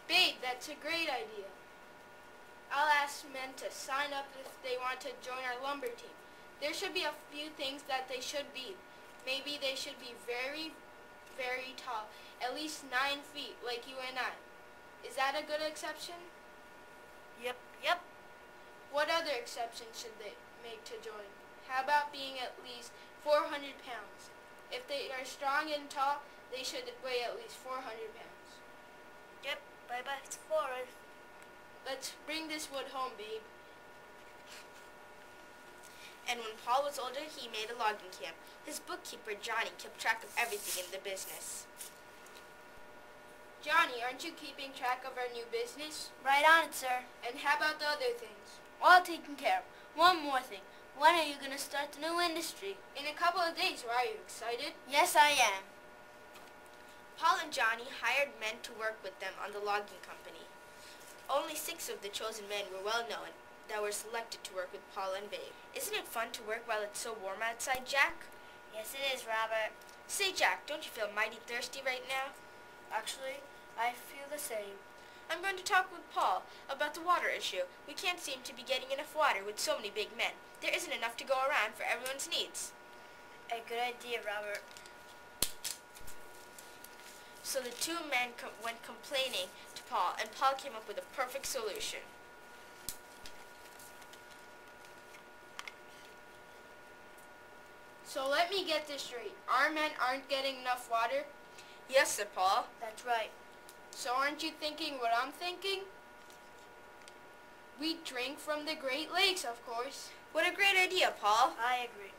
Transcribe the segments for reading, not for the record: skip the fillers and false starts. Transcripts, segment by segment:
Babe, that's a great idea. I'll ask men to sign up if they want to join our lumber team. There should be a few things that they should be. Maybe they should be very, very tall, at least 9 feet, like you and I. Is that a good exception? Yep. What other exceptions should they make to join? How about being at least 400 pounds? If they are strong and tall, they should weigh at least 400 pounds. Yep, bye-bye, it's 4. Let's bring this wood home, babe. And when Paul was older, he made a logging camp. His bookkeeper, Johnny, kept track of everything in the business. Johnny, aren't you keeping track of our new business? Right on it, sir. And how about the other things? All taken care of. One more thing. When are you going to start the new industry? In a couple of days. Are you excited? Yes, I am. Paul and Johnny hired men to work with them on the logging company. Only 6 of the chosen men were well known that were selected to work with Paul and Babe. Isn't it fun to work while it's so warm outside, Jack? Yes, it is, Robert. Say, Jack, don't you feel mighty thirsty right now? Actually, I feel the same. I'm going to talk with Paul about the water issue. We can't seem to be getting enough water with so many big men. There isn't enough to go around for everyone's needs. A good idea, Robert. So the 2 men went complaining to Paul, and Paul came up with a perfect solution. So let me get this straight. Our men aren't getting enough water? Yes, sir, Paul. That's right. So aren't you thinking what I'm thinking? We drink from the Great Lakes, of course. What a great idea, Paul. I agree.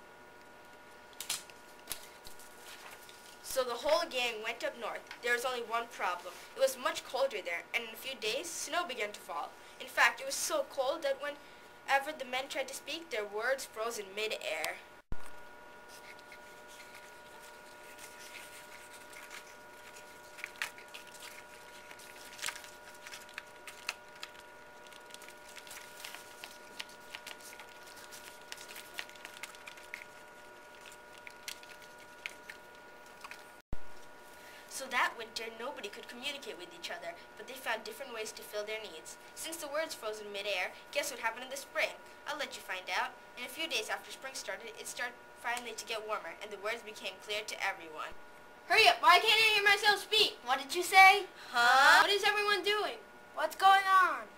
So the whole gang went up north. There was only one problem. It was much colder there, and in a few days, snow began to fall. In fact, it was so cold that whenever the men tried to speak, their words froze in mid-air. So that winter, nobody could communicate with each other, but they found different ways to fill their needs. Since the words froze in mid-air, guess what happened in the spring? I'll let you find out. In a few days after spring started, it started finally to get warmer, and the words became clear to everyone. Hurry up, why can't I hear myself speak? What did you say? Huh? What is everyone doing? What's going on?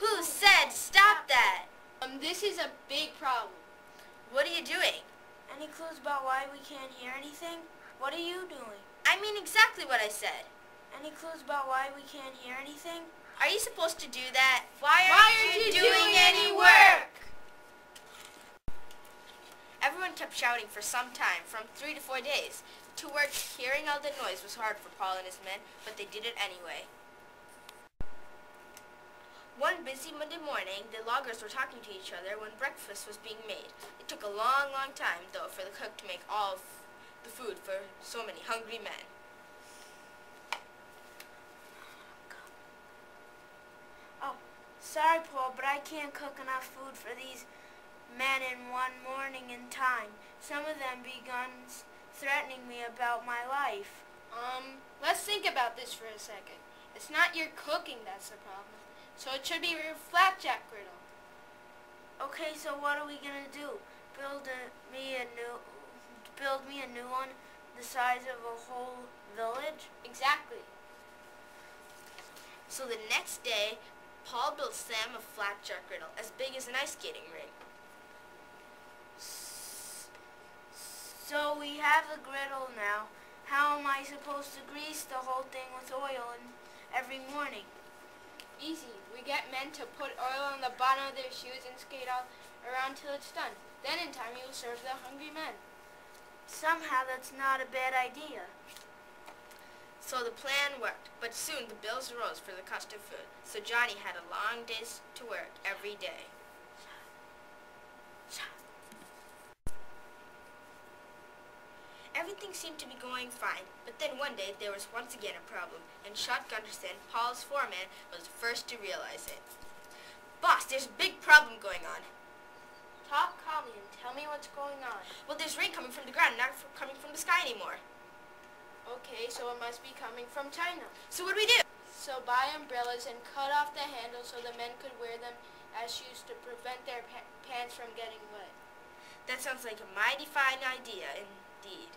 Who said stop that? This is a big problem. What are you doing? Any clues about why we can't hear anything? What are you doing? I mean exactly what I said. Any clues about why we can't hear anything? Are you supposed to do that? Why aren't you doing any work? Everyone kept shouting for some time, from 3 to 4 days. To work, hearing all the noise was hard for Paul and his men, but they did it anyway. One busy Monday morning, the loggers were talking to each other when breakfast was being made. It took a long, long time, though, for the cook to make all of the food for so many hungry men. Oh, sorry, Paul, but I can't cook enough food for these men in one morning in time. Some of them begun threatening me about my life. Let's think about this for a second. It's not your cooking that's the problem. So it should be your flapjack griddle. Okay, so what are we gonna do? Build me a new one the size of a whole village? Exactly. So the next day, Paul built Sam a flapjack griddle as big as an ice skating rink. So we have the griddle now. How am I supposed to grease the whole thing with oil every morning? Easy. We get men to put oil on the bottom of their shoes and skate all around till it's done. Then in time you'll serve the hungry men. Somehow that's not a bad idea. So the plan worked, but soon the bills rose for the cost of food. So Johnny had a long days to work every day. Everything seemed to be going fine, but then one day there was once again a problem, and Shot Gunderson, Paul's foreman, was the first to realize it. Boss, there's a big problem going on. Talk calmly and tell me what's going on. Well, there's rain coming from the ground, not coming from the sky anymore. Okay, so it must be coming from China. So what do we do? So buy umbrellas and cut off the handles so the men could wear them as shoes to prevent their pants from getting wet. That sounds like a mighty fine idea indeed.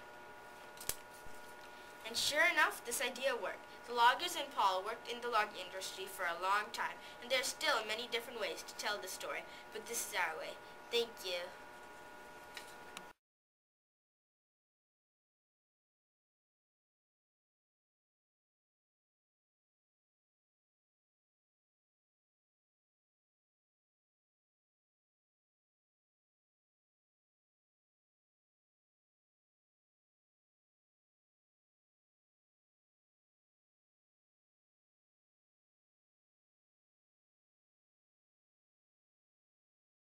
And sure enough, this idea worked. The loggers and Paul worked in the logging industry for a long time, and there are still many different ways to tell the story, but this is our way. Thank you.